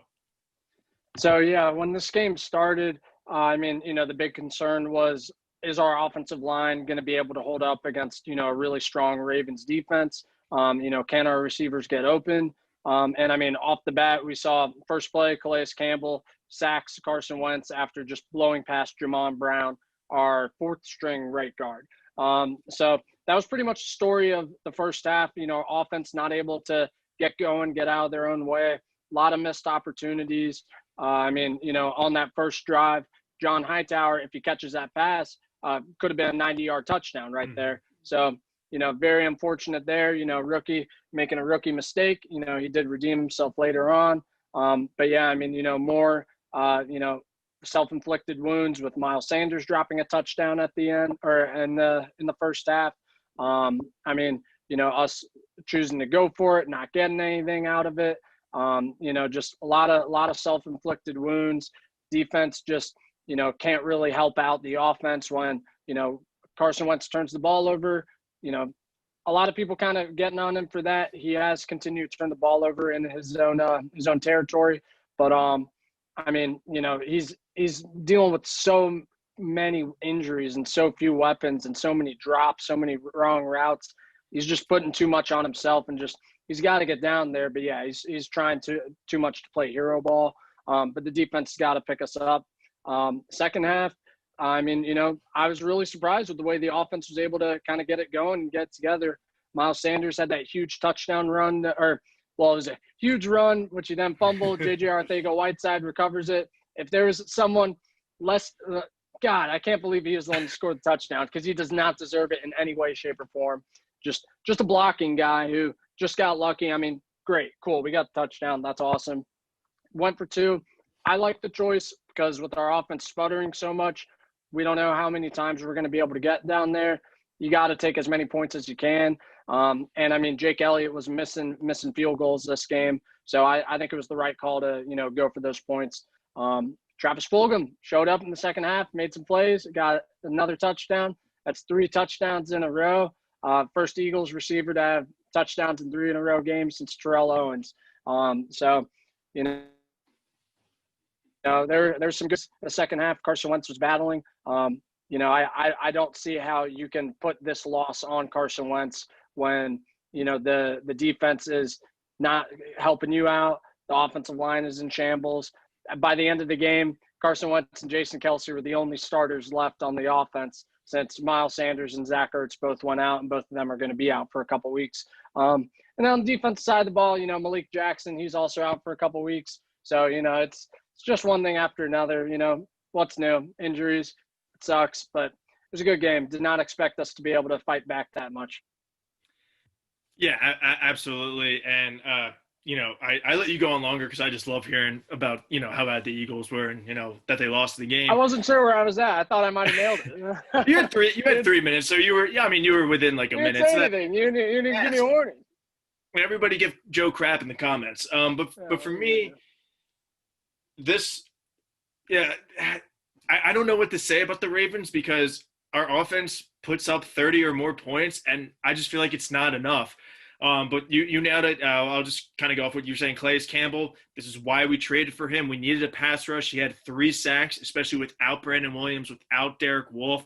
C: So, yeah, when this game started, the big concern was, is our offensive line going to be able to hold up against, a really strong Ravens defense? Can our receivers get open? Off the bat, we saw first play, Calais Campbell sacks Carson Wentz after just blowing past Jamon Brown, our fourth string right guard. So that was pretty much the story of the first half. Offense not able to get going, get out of their own way. A lot of missed opportunities. On that first drive, John Hightower, if he catches that pass, could have been a 90-yard touchdown right there. So, very unfortunate there. Rookie making a rookie mistake. He did redeem himself later on. But yeah, more self-inflicted wounds with Miles Sanders dropping a touchdown at the end or in the first half. Us choosing to go for it, not getting anything out of it. Just a lot of self-inflicted wounds. Defense just, can't really help out the offense when, Carson Wentz turns the ball over. A lot of people kind of getting on him for that. He has continued to turn the ball over in his own territory. But, he's dealing with so many injuries and so few weapons and so many drops, so many wrong routes. He's just putting too much on himself and he's got to get down there. But, yeah, he's trying too much to play hero ball. But the defense has got to pick us up. Second half, I was really surprised with the way the offense was able to kind of get it going and get together. Miles Sanders had that huge touchdown run, it was a huge run, which he then fumbled. J.J. Arcega-Whiteside recovers it. If there was someone less God, I can't believe he was the one who scored the touchdown because he does not deserve it in any way, shape, or form. Just a blocking guy who just got lucky. Great, cool. We got the touchdown. That's awesome. Went for two. I like the choice because with our offense sputtering so much, we don't know how many times we're going to be able to get down there. You got to take as many points as you can. Jake Elliott was missing field goals this game. So I think it was the right call to, go for those points. Travis Fulgham showed up in the second half, made some plays, got another touchdown. That's 3 touchdowns in a row. First Eagles receiver to have touchdowns in 3 in a row games since Terrell Owens. There's some good. The second half, Carson Wentz was battling. I don't see how you can put this loss on Carson Wentz when, the defense is not helping you out. The offensive line is in shambles. By the end of the game, Carson Wentz and Jason Kelce were the only starters left on the offense since Miles Sanders and Zach Ertz both went out, and both of them are going to be out for a couple weeks. And then on the defensive side of the ball, Malik Jackson, he's also out for a couple weeks. So, it's just one thing after another. What's new? Injuries. It sucks, but it was a good game. Did not expect us to be able to fight back that much.
B: Yeah, absolutely. And, I let you go on longer because I just love hearing about, how bad the Eagles were and, that they lost the game.
C: I wasn't sure where I was at. I thought I might have nailed it.
B: You had 3 minutes. So you were within like a minute.
C: You didn't say anything. You didn't give me a warning.
B: Everybody give Joe crap in the comments. But for me, I don't know what to say about the Ravens because our offense puts up 30 or more points, and I just feel like it's not enough. But you nailed it. I'll just kind of go off what you're saying. Calais Campbell, this is why we traded for him. We needed a pass rush. He had 3 sacks, especially without Brandon Williams, without Derek Wolfe.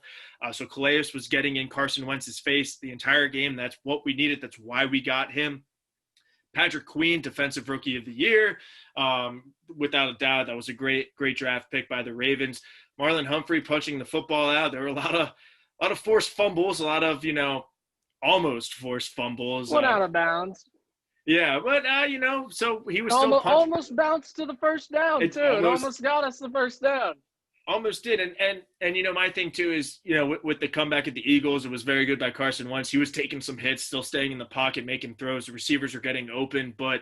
B: So Calais was getting in Carson Wentz's face the entire game. That's what we needed. That's why we got him. Patrick Queen, Defensive Rookie of the Year. Without a doubt, that was a great draft pick by the Ravens. Marlon Humphrey punching the football out. There were a lot of forced fumbles, a lot of, almost forced fumbles.
C: Went out of bounds.
B: Yeah, but, so he was
C: almost bounced to the first down, too. It almost got us the first down.
B: Almost did. And my thing, too, is, with the comeback at the Eagles, it was very good by Carson Wentz. He was taking some hits, still staying in the pocket, making throws. The receivers are getting open. But,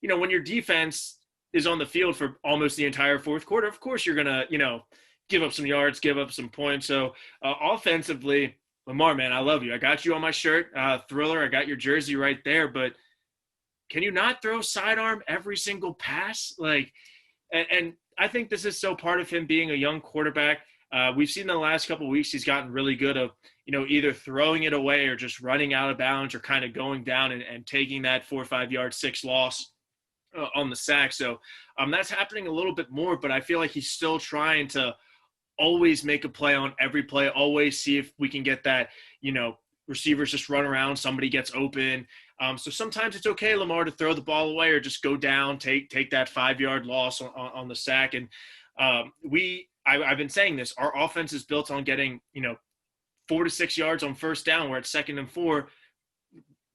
B: when your defense is on the field for almost the entire fourth quarter, of course you're going to, give up some yards, give up some points. So offensively, Lamar, man, I love you. I got you on my shirt. Thriller, I got your jersey right there. But can you not throw sidearm every single pass? And I think this is so part of him being a young quarterback. We've seen in the last couple of weeks he's gotten really good of, either throwing it away or just running out of bounds or kind of going down and taking that 4 or 5 yard 6 loss on the sack. So that's happening a little bit more, but I feel like he's still trying to always make a play on every play, always see if we can get that, receivers just run around, somebody gets open. So sometimes it's okay, Lamar, to throw the ball away or just go down, take that 5 yard loss on the sack. And I've been saying this, our offense is built on getting, 4 to 6 yards on first down. We're at 2nd and 4.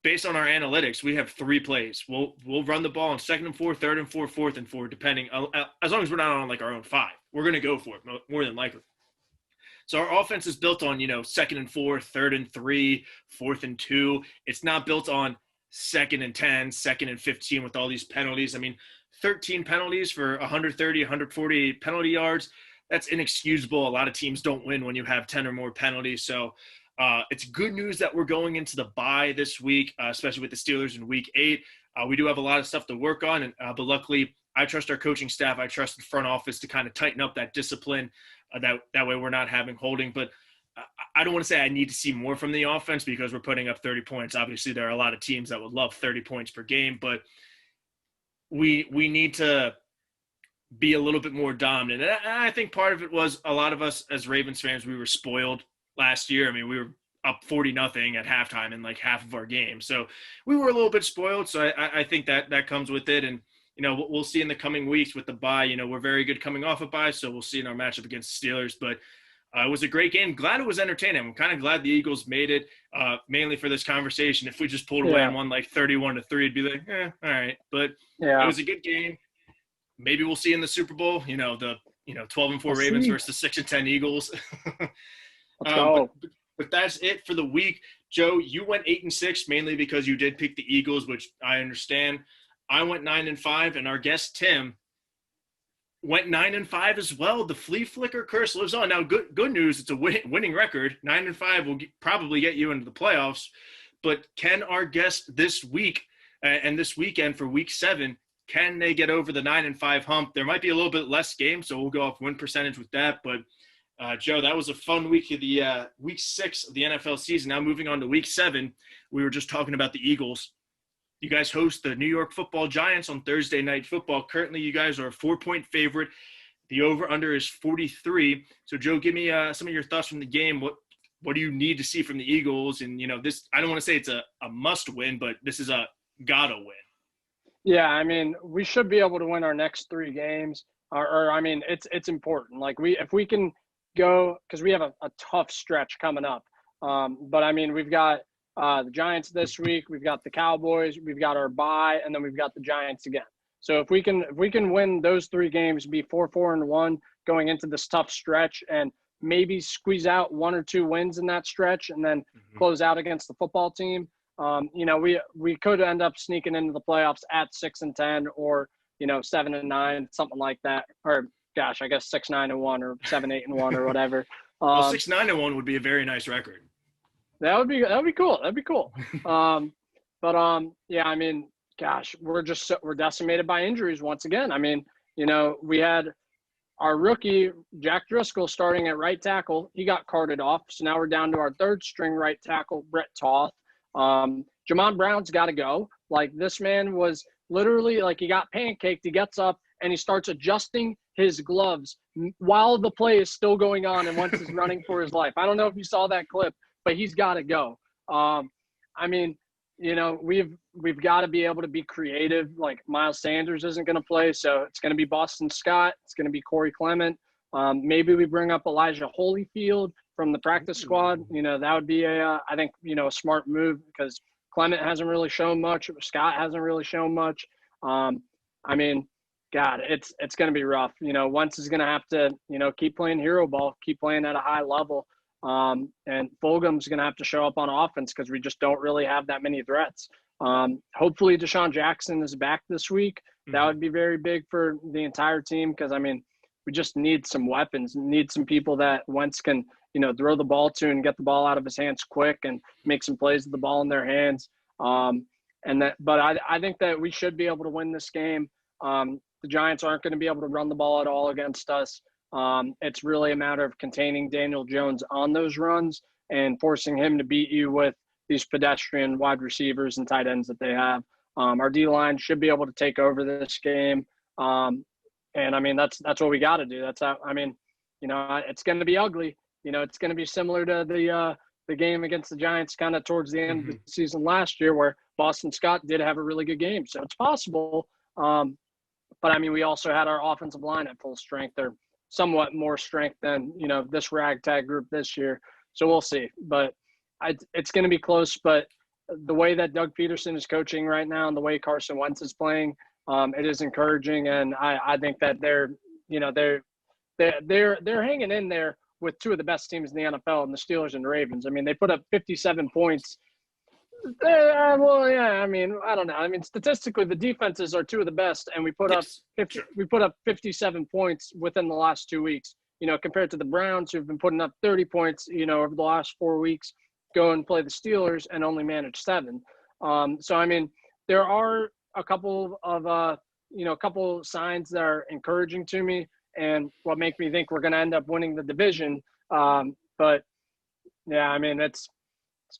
B: Based on our analytics, we have 3 plays. We'll run the ball on 2nd and 4, 3rd and 4, 4th and 4, depending, as long as we're not on like our own 5. We're going to go for it more than likely. So our offense is built on, 2nd and 4, 3rd and 3, 4th and 2. It's not built on 2nd and 10, 2nd and 15 with all these penalties. I mean, 13 penalties for 130, 140 penalty yards. That's inexcusable. A lot of teams don't win when you have 10 or more penalties. So it's good news that we're going into the bye this week, especially with the Steelers in week 8. We do have a lot of stuff to work on, but luckily I trust our coaching staff. I trust the front office to kind of tighten up that discipline. That way we're not having holding. But I don't want to say I need to see more from the offense because we're putting up 30 points. Obviously, there are a lot of teams that would love 30 points per game, but we need to be a little bit more dominant. And I think part of it was a lot of us as Ravens fans, we were spoiled last year. I mean, we were up 40-0 at halftime in like half of our game. So we were a little bit spoiled. So I think that comes with it. And, we'll see in the coming weeks with the bye. We're very good coming off a bye. So we'll see in our matchup against the Steelers. But it was a great game. Glad it was entertaining. I'm kind of glad the Eagles made it, mainly for this conversation. If we just pulled away and won like 31-3, it'd be like, all right. But it was a good game. Maybe we'll see in the Super Bowl, the 12-4 Ravens versus the 6-10 Eagles.
C: Let's go.
B: But that's it for the week. Joe, you went 8-6 mainly because you did pick the Eagles, which I understand. I went 9-5, and our guest Tim went 9-5 as well. The flea flicker curse lives on. Now, good news, it's a winning record. 9-5 will probably get you into the playoffs. But can our guest this week and this weekend for week 7, can they get over the 9-5 hump? There might be a little bit less games, so we'll go off win percentage with that. But Joe, that was a fun week of the week 6 of the NFL season. Now moving on to week 7, we were just talking about the Eagles. You guys host the New York Football Giants on Thursday Night Football. Currently, you guys are a 4-point favorite. The over-under is 43. So, Joe, give me some of your thoughts from the game. What do you need to see from the Eagles? And, this, I don't want to say it's a must win, but this is a gotta win.
C: Yeah, I mean, we should be able to win our next 3 games. Or I mean, it's important. Like if we can go, because we have a tough stretch coming up. But I mean, we've got the Giants this week, we've got the Cowboys, we've got our bye, and then we've got the Giants again. So if we can win those 3 games, be 4-4-1 going into this tough stretch, and maybe squeeze out 1 or 2 wins in that stretch, and then close out against the football team. We could end up sneaking into the playoffs at 6-10 or 7-9, something like that. Or gosh, I guess 6-9-1 or 7-8-1 or whatever.
B: Well, 6-9-1 would be a very nice record.
C: That would be cool. That'd be cool. Yeah, I mean, gosh, we're decimated by injuries once again. I mean, we had our rookie Jack Driscoll starting at right tackle. He got carted off, so now we're down to our 3rd string right tackle, Brett Toth. Jamon Brown's got to go. Like, this man was literally like, he got pancaked. He gets up and he starts adjusting his gloves while the play is still going on and Wentz is running for his life. I don't know if you saw that clip, but he's got to go. I mean, we've got to be able to be creative. Like, Miles Sanders isn't going to play, so it's going to be Boston Scott. It's going to be Corey Clement. Maybe we bring up Elijah Holyfield from the practice squad. That would be a smart move, because Clement hasn't really shown much. Scott hasn't really shown much. I mean, God, it's going to be rough. Wentz is going to have to, keep playing hero ball, keep playing at a high level. And Fulgham's going to have to show up on offense, because we just don't really have that many threats. Hopefully Deshaun Jackson is back this week. That would be very big for the entire team, because, I mean, we just need some weapons, need some people that Wentz can, throw the ball to and get the ball out of his hands quick and make some plays with the ball in their hands. But I think that we should be able to win this game. The Giants aren't going to be able to run the ball at all against us. It's really a matter of containing Daniel Jones on those runs and forcing him to beat you with these pedestrian wide receivers and tight ends that they have. Our D-line should be able to take over this game. And I mean, that's what we got to do. That's how, I mean, it's going to be ugly. It's going to be similar to the game against the Giants kind of towards the end of the season last year, where Boston Scott did have a really good game. So it's possible. But I mean, we also had our offensive line at full strength, or somewhat more strength than, this ragtag group this year. So we'll see. But it's going to be close. But the way that Doug Peterson is coaching right now and the way Carson Wentz is playing, it is encouraging. And I think that they're hanging in there with 2 of the best teams in the NFL, and the Steelers and the Ravens. I mean, they put up 57 points. Well, yeah, I mean, I don't know. I mean, statistically, the defenses are 2 of the best, and we put up 57 points within the last 2 weeks, compared to the Browns, who've been putting up 30 points, over the last 4 weeks, go and play the Steelers and only manage 7. So, I mean, there are a couple of, couple signs that are encouraging to me, and what make me think we're going to end up winning the division. But yeah, I mean, it's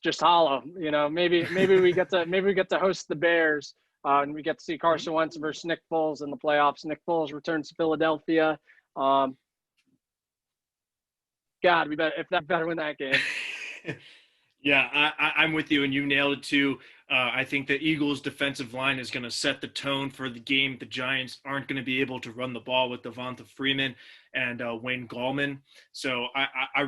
C: just hollow, maybe we get to host the Bears, and we get to see Carson Wentz versus Nick Foles in the playoffs. Nick Foles returns to Philadelphia. God, we better win that game.
B: Yeah, I'm with you, and you nailed it too. I think the Eagles' defensive line is going to set the tone for the game. The Giants aren't going to be able to run the ball with Devonta Freeman and Wayne Gallman. So I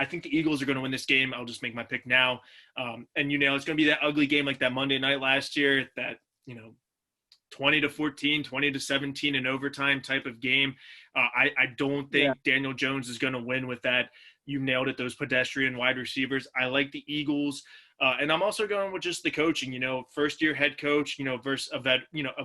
B: think the Eagles are going to win this game. I'll just make my pick now. And it's going to be that ugly game like that Monday night last year, that 20-14, 20-17 in overtime type of game. I don't think Daniel Jones is going to win with that. You nailed it, those pedestrian wide receivers. I like the Eagles. And I'm also going with just the coaching, first-year head coach, versus a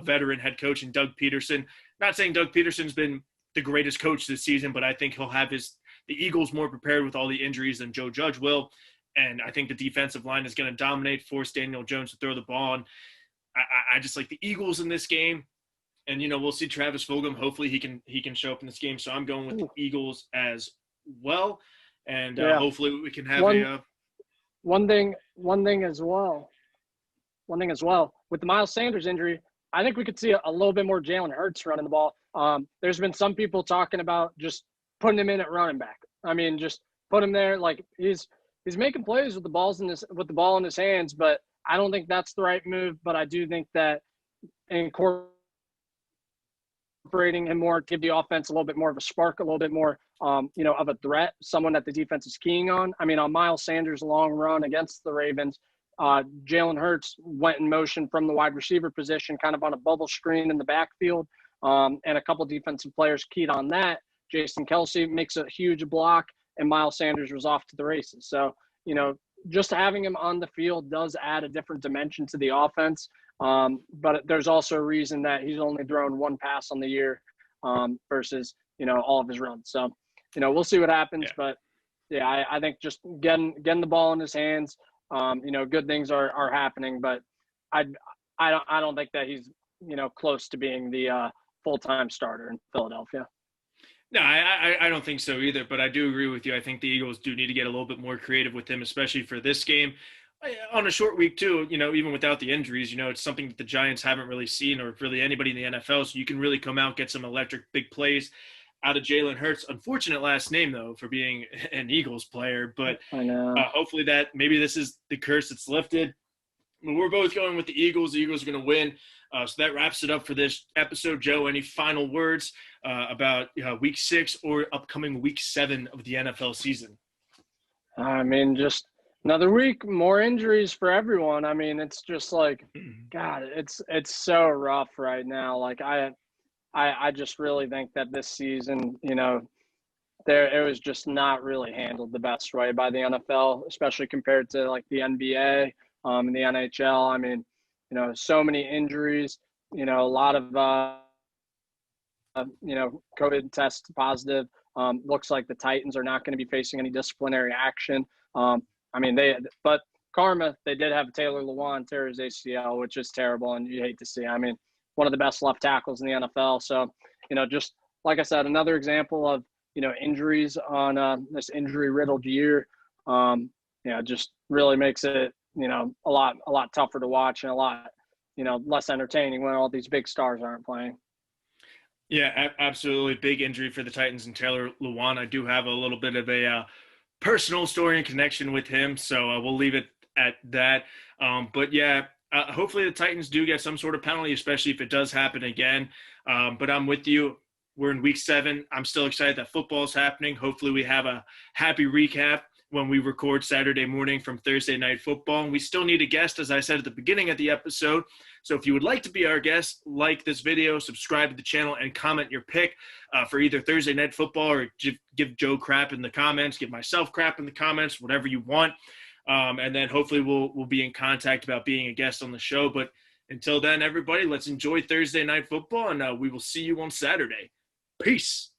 B: veteran head coach, and Doug Peterson. Not saying Doug Peterson's been the greatest coach this season, but I think he'll have the Eagles more prepared with all the injuries than Joe Judge will. And I think the defensive line is going to dominate, force Daniel Jones to throw the ball. And I just like the Eagles in this game. And, we'll see Travis Fulgham. Hopefully he can show up in this game. So I'm going with the Eagles as well. And hopefully we can have one thing as well with the Miles Sanders injury.
C: I think we could see a little bit more Jalen Hurts running the ball. There's been some people talking about just putting him in at running back. I mean, just put him there. Like he's making plays with the ball in his hands, but I don't think that's the right move. But I do think that incorporating him more, give the offense a little bit more of a spark, a little bit more, of a threat, someone that the defense is keying on. I mean, on Miles Sanders' long run against the Ravens, Jalen Hurts went in motion from the wide receiver position, kind of on a bubble screen in the backfield, and a couple defensive players keyed on that. Jason Kelce makes a huge block, and Miles Sanders was off to the races. So, just having him on the field does add a different dimension to the offense. But there's also a reason that he's only thrown one pass on the year versus, all of his runs. So, we'll see what happens. Yeah. But, yeah, I think just getting the ball in his hands, good things are happening. But I don't think that he's, close to being the full-time starter in Philadelphia.
B: No, I don't think so either, but I do agree with you. I think the Eagles do need to get a little bit more creative with him, especially for this game. On a short week, too, even without the injuries, it's something that the Giants haven't really seen, or really anybody in the NFL, so you can really come out, get some electric big plays out of Jalen Hurts. Unfortunate last name, though, for being an Eagles player, but
C: I know.
B: Hopefully maybe this is the curse that's lifted. I mean, we're both going with the Eagles. The Eagles are going to win. So that wraps it up for this episode. Joe, any final words about Week 6 or upcoming Week 7 of the NFL season?
C: I mean, just another week, more injuries for everyone. I mean, it's just like, God, it's so rough right now. Like I just really think that this season, it was just not really handled the best way by the NFL, especially compared to like the NBA and the NHL. I mean, so many injuries, a lot of, COVID tests positive. Looks like the Titans are not going to be facing any disciplinary action. But karma, they did have Taylor Lewan tear his ACL, which is terrible, and you hate to see. I mean, one of the best left tackles in the NFL. So, just like I said, another example of, injuries on this injury-riddled year. Just really makes it, a lot tougher to watch and a lot, less entertaining when all these big stars aren't playing.
B: Yeah, absolutely. Big injury for the Titans and Taylor Lewan. I do have a little bit of a personal story and connection with him, so we'll leave it at that. But yeah, hopefully the Titans do get some sort of penalty, especially if it does happen again. But I'm with you. We're in Week 7. I'm still excited that football's happening. Hopefully we have a happy recap when we record Saturday morning from Thursday Night Football. And we still need a guest, as I said at the beginning of the episode. So if you would like to be our guest, like this video, subscribe to the channel, and comment your pick for either Thursday Night Football or give Joe crap in the comments, give myself crap in the comments, whatever you want. And then hopefully we'll be in contact about being a guest on the show. But until then, everybody, let's enjoy Thursday Night Football, and we will see you on Saturday. Peace.